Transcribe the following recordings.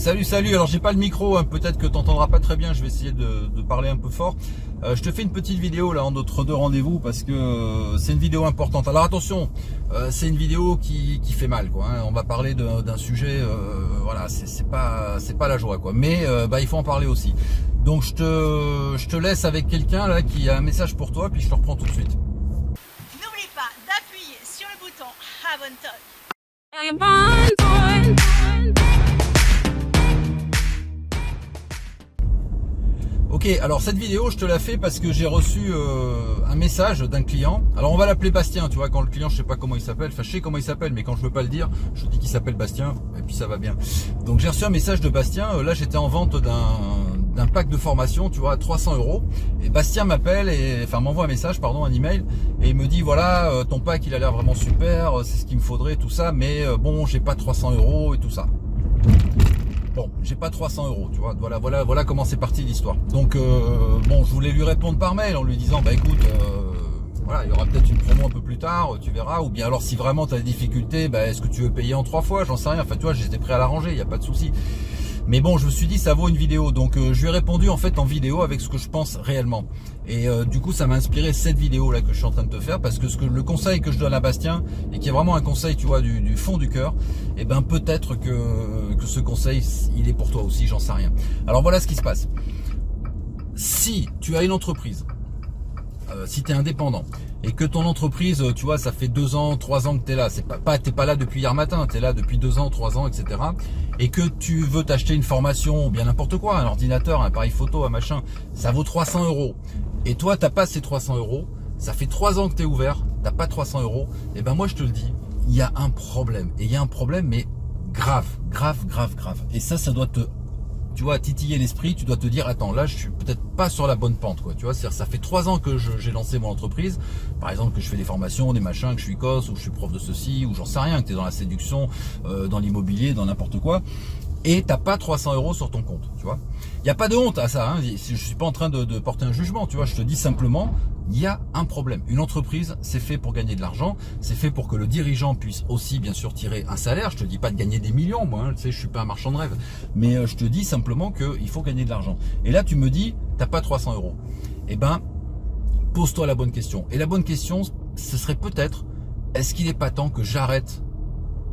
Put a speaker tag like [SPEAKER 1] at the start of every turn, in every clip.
[SPEAKER 1] Salut, alors j'ai pas le micro, hein, peut-être que t'entendras pas très bien, je vais essayer de parler un peu fort. Je te fais une petite vidéo là entre deux rendez-vous parce que c'est une vidéo importante. Alors attention, c'est une vidéo qui fait mal quoi, hein. On va parler d'un sujet, voilà, c'est pas la joie quoi, mais il faut en parler aussi. Donc je te laisse avec quelqu'un là qui a un message pour toi, puis je te reprends tout de suite.
[SPEAKER 2] N'oublie pas d'appuyer sur le bouton Abonne-toi.
[SPEAKER 1] Ok, alors cette vidéo je te la fais parce que j'ai reçu un message d'un client. Alors on va l'appeler Bastien, tu vois, quand le client je sais pas comment il s'appelle, enfin je sais comment il s'appelle mais quand je veux pas le dire, je dis qu'il s'appelle Bastien et puis ça va bien. Donc j'ai reçu un message de Bastien, là j'étais en vente d'un pack de formation, tu vois, à 300 €. Et Bastien m'appelle, m'envoie un message, pardon, un email, et il me dit voilà, ton pack il a l'air vraiment super, c'est ce qu'il me faudrait, tout ça, mais bon, j'ai pas 300 € et tout ça. Bon, j'ai pas 300 €, tu vois, voilà comment c'est parti l'histoire. Donc bon, je voulais lui répondre par mail en lui disant bah écoute, voilà, il y aura peut-être une promo un peu plus tard, tu verras, ou bien alors si vraiment tu as des difficultés, est-ce que tu veux payer en 3 fois, j'en sais rien, enfin tu vois, j'étais prêt à l'arranger, il n'y a pas de souci. Mais bon, je me suis dit ça vaut une vidéo, donc je lui ai répondu en fait en vidéo avec ce que je pense réellement. Et du coup ça m'a inspiré cette vidéo là que je suis en train de te faire, parce que le conseil que je donne à Bastien, et qui est vraiment un conseil, tu vois, du fond du cœur, et peut-être que ce conseil il est pour toi aussi, j'en sais rien. Alors voilà ce qui se passe. Si tu as une entreprise, si tu es indépendant et que ton entreprise, tu vois, ça fait 2 ans, 3 ans que tu es là, t'es pas là depuis hier matin, tu es là depuis 2 ans, 3 ans, etc. Et que tu veux t'acheter une formation ou bien n'importe quoi, un ordinateur, un appareil photo, un machin, ça vaut 300 €. Et toi, t'as pas ces 300 €, ça fait 3 ans que tu es ouvert, t'as pas 300 €, et moi je te le dis, il y a un problème. Et il y a un problème, mais grave. Et ça doit te, tu vois, titiller l'esprit, tu dois te dire attends, là je suis peut-être pas sur la bonne pente quoi, tu vois, ça fait 3 ans que j'ai lancé mon entreprise, par exemple que je fais des formations, des machins, que je suis COS, ou je suis prof de ceci, ou j'en sais rien, que tu es dans la séduction, dans l'immobilier, dans n'importe quoi, et t'as pas 300 € sur ton compte, tu vois. Il n'y a pas de honte à ça, hein. Je suis pas en train de porter un jugement, tu vois, je te dis simplement, il y a un problème. Une entreprise, c'est fait pour gagner de l'argent, c'est fait pour que le dirigeant puisse aussi bien sûr tirer un salaire. Je te dis pas de gagner des millions, moi, hein, tu sais, je suis pas un marchand de rêve, mais je te dis simplement qu'il faut gagner de l'argent. Et là tu me dis, t'as pas 300 €. Eh pose-toi la bonne question. Et la bonne question, ce serait peut-être, est-ce qu'il n'est pas temps que j'arrête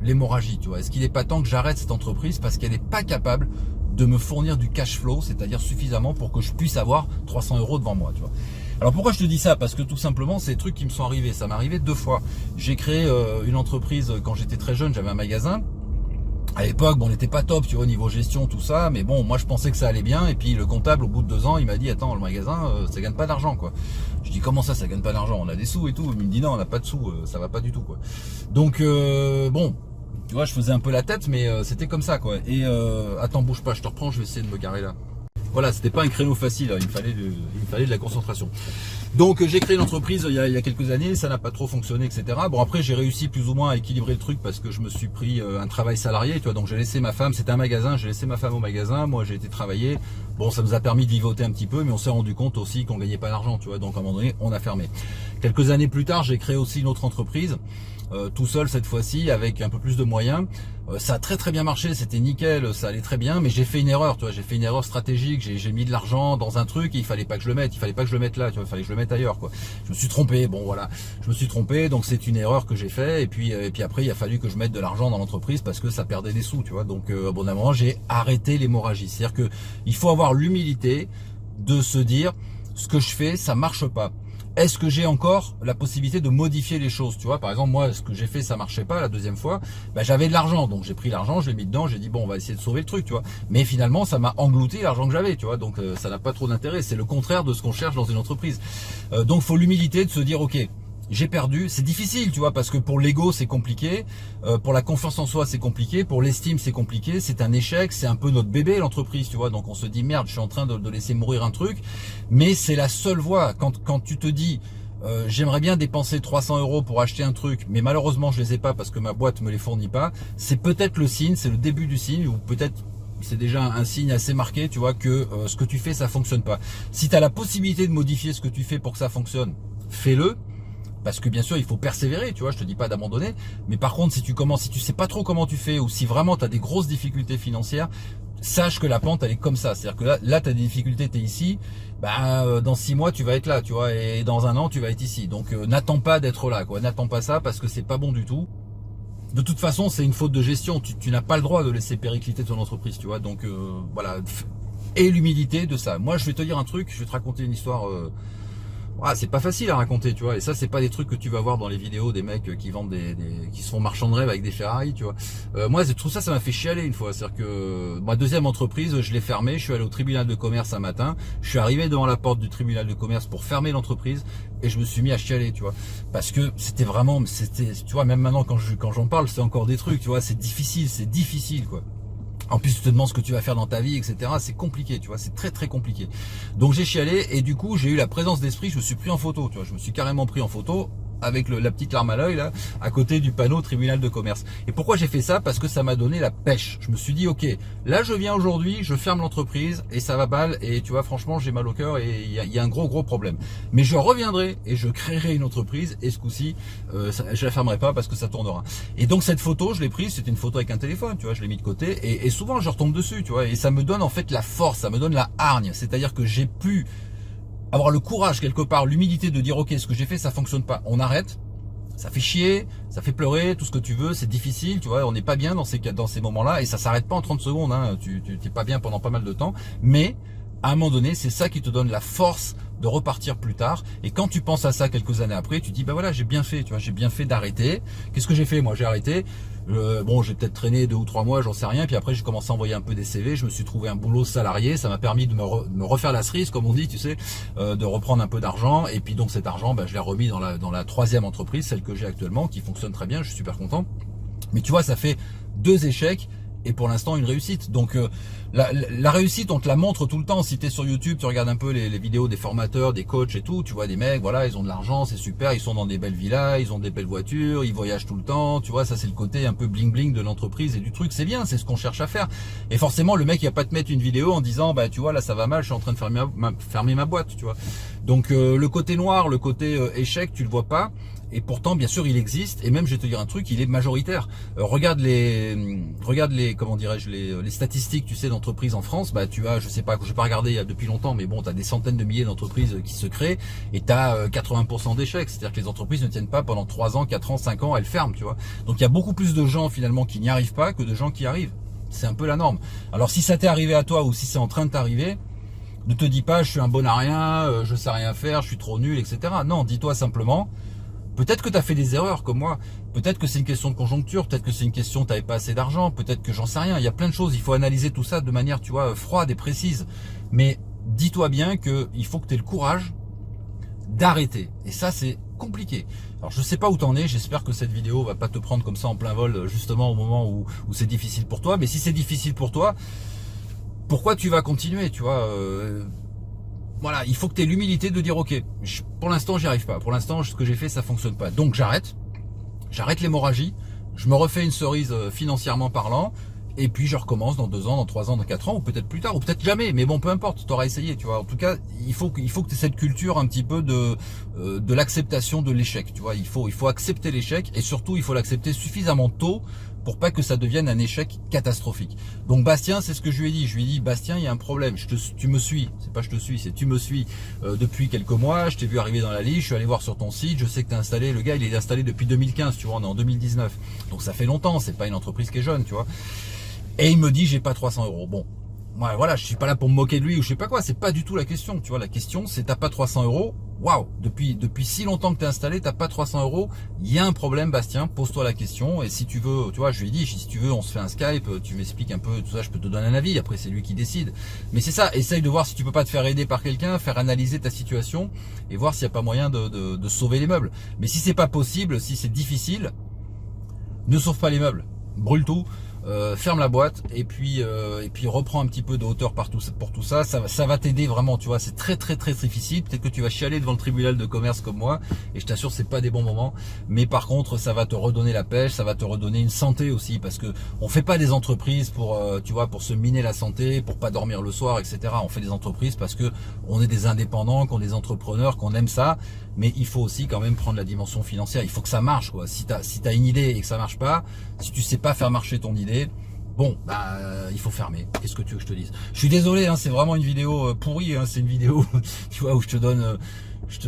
[SPEAKER 1] l'hémorragie, tu vois? Est-ce qu'il n'est pas temps que j'arrête cette entreprise parce qu'elle n'est pas capable de me fournir du cash flow, c'est-à-dire suffisamment pour que je puisse avoir 300 € devant moi, tu vois? Alors pourquoi je te dis ça? Parce que tout simplement, c'est des trucs qui me sont arrivés. Ça m'est arrivé 2 fois. J'ai créé une entreprise quand j'étais très jeune, j'avais un magasin. À l'époque, on n'était pas top, tu vois, au niveau gestion, tout ça, mais bon, moi je pensais que ça allait bien, et puis le comptable, au bout de 2 ans, il m'a dit, attends, le magasin, ça gagne pas d'argent, quoi. Je dis, comment ça gagne pas d'argent? On a des sous et tout. Il me dit, non, on n'a pas de sous, ça va pas du tout, quoi. Donc, bon, tu vois, je faisais un peu la tête, mais c'était comme ça, quoi. Et, attends, bouge pas, je te reprends, je vais essayer de me garer là. Voilà, c'était pas un créneau facile, il me fallait de la concentration. Donc j'ai créé l'entreprise il y a quelques années, ça n'a pas trop fonctionné, etc. Bon, après j'ai réussi plus ou moins à équilibrer le truc parce que je me suis pris un travail salarié, tu vois. Donc j'ai laissé ma femme, c'était un magasin, j'ai laissé ma femme au magasin, moi j'ai été travailler. Bon, ça nous a permis de vivoter un petit peu, mais on s'est rendu compte aussi qu'on gagnait pas d'argent, tu vois. Donc à un moment donné, on a fermé. Quelques années plus tard, j'ai créé aussi une autre entreprise. Tout seul cette fois-ci avec un peu plus de moyens. Ça a très bien marché, c'était nickel, ça allait très bien, mais j'ai fait une erreur, tu vois, j'ai fait une erreur stratégique, j'ai mis de l'argent dans un truc et il fallait pas que je le mette là, tu vois, il fallait que je le mette ailleurs, quoi. Je me suis trompé, bon voilà, je me suis trompé, donc c'est une erreur que j'ai fait, et puis après il a fallu que je mette de l'argent dans l'entreprise parce que ça perdait des sous, tu vois, donc au bout d'un moment j'ai arrêté l'hémorragie, c'est-à-dire que il faut avoir l'humilité de se dire ce que je fais, ça marche pas. Est-ce que j'ai encore la possibilité de modifier les choses, tu vois? Par exemple, moi, ce que j'ai fait, ça marchait pas la deuxième fois. J'avais de l'argent, donc j'ai pris l'argent, je l'ai mis dedans, j'ai dit bon, on va essayer de sauver le truc, tu vois. Mais finalement, ça m'a englouti l'argent que j'avais, tu vois. Donc ça n'a pas trop d'intérêt. C'est le contraire de ce qu'on cherche dans une entreprise. Donc, faut l'humilité de se dire ok, j'ai perdu, c'est difficile, tu vois, parce que pour l'ego c'est compliqué, pour la confiance en soi c'est compliqué, pour l'estime c'est compliqué, c'est un échec, c'est un peu notre bébé l'entreprise, tu vois, donc on se dit merde, je suis en train de laisser mourir un truc, mais c'est la seule voie. Quand tu te dis j'aimerais bien dépenser 300 € pour acheter un truc, mais malheureusement je les ai pas parce que ma boîte me les fournit pas, c'est peut-être le signe, c'est le début du signe, ou peut-être c'est déjà un signe assez marqué, tu vois, que ce que tu fais ça fonctionne pas. Si tu as la possibilité de modifier ce que tu fais pour que ça fonctionne, fais-le. Parce que bien sûr il faut persévérer, tu vois, je te dis pas d'abandonner, mais par contre si tu sais pas trop comment tu fais, ou si vraiment tu as des grosses difficultés financières, sache que la pente elle est comme ça, c'est-à-dire que là tu as des difficultés, tu es ici, dans 6 mois tu vas être là, tu vois, et dans un an tu vas être ici. Donc n'attends pas d'être là, quoi. N'attends pas ça parce que c'est pas bon du tout. De toute façon, c'est une faute de gestion. Tu n'as pas le droit de laisser péricliter ton entreprise, tu vois. Donc voilà, et l'humilité de ça. Moi, je vais te dire un truc, je vais te raconter une histoire. C'est pas facile à raconter, tu vois. Et ça, c'est pas des trucs que tu vas voir dans les vidéos des mecs qui vendent qui se font marchands de rêve avec des Ferrari, tu vois. Moi, tout ça, ça m'a fait chialer une fois. C'est-à-dire que ma deuxième entreprise, je l'ai fermée. Je suis allé au tribunal de commerce un matin. Je suis arrivé devant la porte du tribunal de commerce pour fermer l'entreprise et je me suis mis à chialer, tu vois. Parce que c'était, tu vois, même maintenant quand j'en parle, c'est encore des trucs, tu vois. C'est difficile, quoi. En plus, tu te demandes ce que tu vas faire dans ta vie, etc. C'est compliqué, tu vois, c'est très très compliqué. Donc j'ai chialé et du coup, j'ai eu la présence d'esprit, je me suis pris en photo, tu vois, je me suis carrément pris en photo avec la petite larme à l'œil là, à côté du panneau tribunal de commerce. Et pourquoi j'ai fait ça? Parce que ça m'a donné la pêche. Je me suis dit, ok, là je viens aujourd'hui, je ferme l'entreprise et ça va mal et tu vois, franchement, j'ai mal au cœur et il y a un gros problème. Mais je reviendrai et je créerai une entreprise et ce coup-ci, je la fermerai pas parce que ça tournera. Et donc cette photo, je l'ai prise, c'était une photo avec un téléphone, tu vois, je l'ai mis de côté et souvent je retombe dessus, tu vois, et ça me donne en fait la force, ça me donne la hargne. C'est-à-dire que j'ai pu avoir le courage quelque part, l'humilité de dire ok, ce que j'ai fait ça fonctionne pas, on arrête, ça fait chier, ça fait pleurer, tout ce que tu veux, c'est difficile, tu vois, on n'est pas bien dans ces moments-là et ça s'arrête pas en 30 secondes, hein, tu t'es pas bien pendant pas mal de temps, mais à un moment donné, c'est ça qui te donne la force de repartir plus tard. Et quand tu penses à ça quelques années après, tu dis bah voilà, j'ai bien fait, tu vois, j'ai bien fait d'arrêter. Qu'est-ce que j'ai fait moi? J'ai arrêté. Bon, j'ai peut-être traîné 2 ou 3 mois, j'en sais rien. Puis après, j'ai commencé à envoyer un peu des CV. Je me suis trouvé un boulot salarié. Ça m'a permis de me refaire la cerise, comme on dit, tu sais, de reprendre un peu d'argent. Et puis donc cet argent, je l'ai remis dans la troisième entreprise, celle que j'ai actuellement, qui fonctionne très bien. Je suis super content. Mais tu vois, ça fait 2 échecs. Et pour l'instant une réussite. Donc la réussite on te la montre tout le temps. Si tu es sur YouTube, tu regardes un peu les vidéos des formateurs, des coachs et tout, tu vois des mecs, voilà, ils ont de l'argent, c'est super, ils sont dans des belles villas, ils ont des belles voitures, ils voyagent tout le temps, tu vois, ça c'est le côté un peu bling bling de l'entreprise et du truc, c'est bien, c'est ce qu'on cherche à faire. Et forcément le mec il va pas te mettre une vidéo en disant tu vois là ça va mal, je suis en train de fermer ma boîte, tu vois. Donc le côté noir, le côté échec, tu le vois pas. Et pourtant, bien sûr, il existe. Et même, je vais te dire un truc, il est majoritaire. Regarde les, comment dirais-je, les statistiques, tu sais, d'entreprises en France. Tu as, je sais pas, je n'ai pas regardé depuis longtemps, mais bon, tu as des centaines de milliers d'entreprises qui se créent et tu as 80% d'échecs. C'est-à-dire que les entreprises ne tiennent pas pendant 3 ans, 4 ans, 5 ans, elles ferment, tu vois. Donc, il y a beaucoup plus de gens finalement qui n'y arrivent pas que de gens qui arrivent. C'est un peu la norme. Alors, si ça t'est arrivé à toi ou si c'est en train de t'arriver, ne te dis pas, je suis un bon à rien, je sais rien faire, je suis trop nul, etc. Non, dis-toi simplement. Peut-être que tu as fait des erreurs comme moi, peut-être que c'est une question de conjoncture, peut-être que c'est une question tu n'avais pas assez d'argent, peut-être que j'en sais rien, il y a plein de choses, il faut analyser tout ça de manière, tu vois, froide et précise. Mais dis-toi bien qu'il faut que tu aies le courage d'arrêter. Et ça, c'est compliqué. Alors je sais pas où t'en es, j'espère que cette vidéo va pas te prendre comme ça en plein vol, justement au moment où c'est difficile pour toi. Mais si c'est difficile pour toi, pourquoi tu vas continuer, tu vois voilà, il faut que tu aies l'humilité de dire ok, pour l'instant j'y arrive pas, pour l'instant ce que j'ai fait ça fonctionne pas, donc j'arrête l'hémorragie, je me refais une cerise financièrement parlant, et puis je recommence dans 2 ans, dans 3 ans, dans 4 ans, ou peut-être plus tard, ou peut-être jamais, mais bon peu importe, tu auras essayé, tu vois. En tout cas, il faut que tu aies cette culture un petit peu de l'acceptation de l'échec, tu vois. Il faut accepter l'échec, et surtout il faut l'accepter suffisamment tôt pour pas que ça devienne un échec catastrophique. Donc Bastien, c'est ce que je lui ai dit, Bastien, il y a un problème, tu me suis, c'est pas je te suis, c'est tu me suis depuis quelques mois, je t'ai vu arriver dans la liste, je suis allé voir sur ton site, je sais que tu as installé, le gars il est installé depuis 2015, tu vois, on est en 2019, donc ça fait longtemps, c'est pas une entreprise qui est jeune, tu vois. Et il me dit j'ai pas 300 €. Bon, ouais, voilà, je suis pas là pour me moquer de lui ou je sais pas quoi, c'est pas du tout la question, tu vois. La question c'est t'as pas 300 €. Waouh, depuis si longtemps que t'es installé, t'as pas 300 €. Il y a un problème, Bastien. Pose-toi la question. Et si tu veux, tu vois, je lui ai dit si tu veux, on se fait un Skype, tu m'expliques un peu tout ça, je peux te donner un avis. Après c'est lui qui décide. Mais c'est ça. Essaye de voir si tu peux pas te faire aider par quelqu'un, faire analyser ta situation et voir s'il y a pas moyen de sauver les meubles. Mais si c'est pas possible, si c'est difficile, ne sauve pas les meubles. Brûle tout. Ferme la boîte et puis reprends un petit peu de hauteur pour tout ça. Ça va t'aider vraiment, tu vois. C'est très difficile. Peut-être que tu vas chialer devant le tribunal de commerce comme moi et je t'assure c'est pas des bons moments. Mais par contre ça va te redonner la pêche, ça va te redonner une santé aussi parce que on fait pas des entreprises pour tu vois pour se miner la santé, pour pas dormir le soir, etc. On fait des entreprises parce que on est des indépendants, qu'on est des entrepreneurs, qu'on aime ça. Mais il faut aussi quand même prendre la dimension financière. Il faut que ça marche, quoi. Si t'as une idée et que ça marche pas, si tu sais pas faire marcher ton idée, bon, bah, il faut fermer. Qu'est-ce que tu veux que je te dise? Je suis désolé, hein, c'est vraiment une vidéo pourrie, hein, c'est une vidéo, tu vois, où je te donne,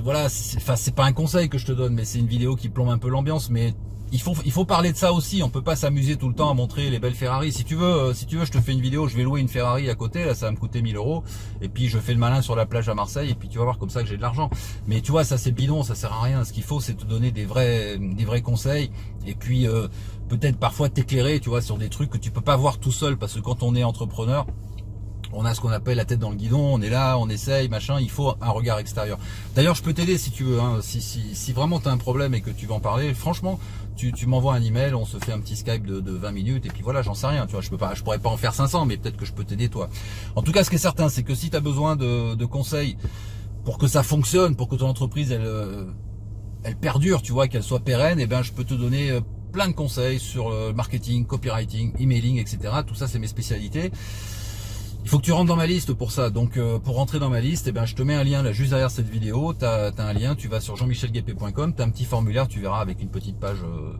[SPEAKER 1] voilà, c'est pas un conseil que je te donne, mais c'est une vidéo qui plombe un peu l'ambiance, mais il faut parler de ça aussi. On peut pas s'amuser tout le temps à montrer les belles Ferrari. Si tu veux, je te fais une vidéo, je vais louer une Ferrari à côté, là, ça va me coûter 1000 €, et puis je fais le malin sur la plage à Marseille, et puis tu vas voir comme ça que j'ai de l'argent. Mais tu vois, ça c'est bidon, ça sert à rien. Ce qu'il faut, c'est te donner des vrais conseils, et puis peut-être parfois t'éclairer, tu vois, sur des trucs que tu peux pas voir tout seul, parce que quand on est entrepreneur, on a ce qu'on appelle la tête dans le guidon, on est là, on essaye, machin, il faut un regard extérieur. D'ailleurs, je peux t'aider si tu veux, hein. Si vraiment tu as un problème et que tu veux en parler, franchement, tu m'envoies un email, on se fait un petit Skype de 20 minutes, et puis voilà, j'en sais rien, tu vois, je pourrais pas en faire 500, mais peut-être que je peux t'aider toi. En tout cas, ce qui est certain, c'est que si tu as besoin de conseils pour que ça fonctionne, pour que ton entreprise, elle perdure, tu vois, qu'elle soit pérenne, et ben je peux te donner plein de conseils sur marketing, copywriting, emailing, etc. Tout ça, c'est mes spécialités. Il faut que tu rentres dans ma liste pour ça. Donc pour rentrer dans ma liste, eh ben, je te mets un lien là juste derrière cette vidéo. Tu as un lien, tu vas sur jean-michelguépé.com, tu as un petit formulaire, tu verras, avec une petite page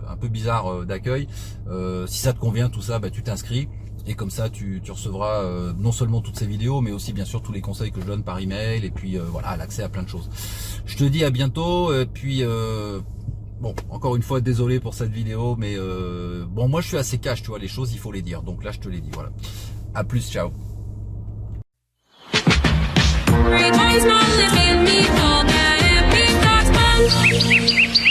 [SPEAKER 1] un peu bizarre d'accueil. Si ça te convient tout ça, bah, tu t'inscris. Et comme ça, tu recevras non seulement toutes ces vidéos, mais aussi bien sûr tous les conseils que je donne par email. Et puis voilà, l'accès à plein de choses. Je te dis à bientôt. Et puis bon, encore une fois, désolé pour cette vidéo, mais bon, moi je suis assez cash, tu vois, les choses, il faut les dire. Donc là, je te les dis, voilà. À plus, ciao.
[SPEAKER 3] Always not living me all that happy thoughts.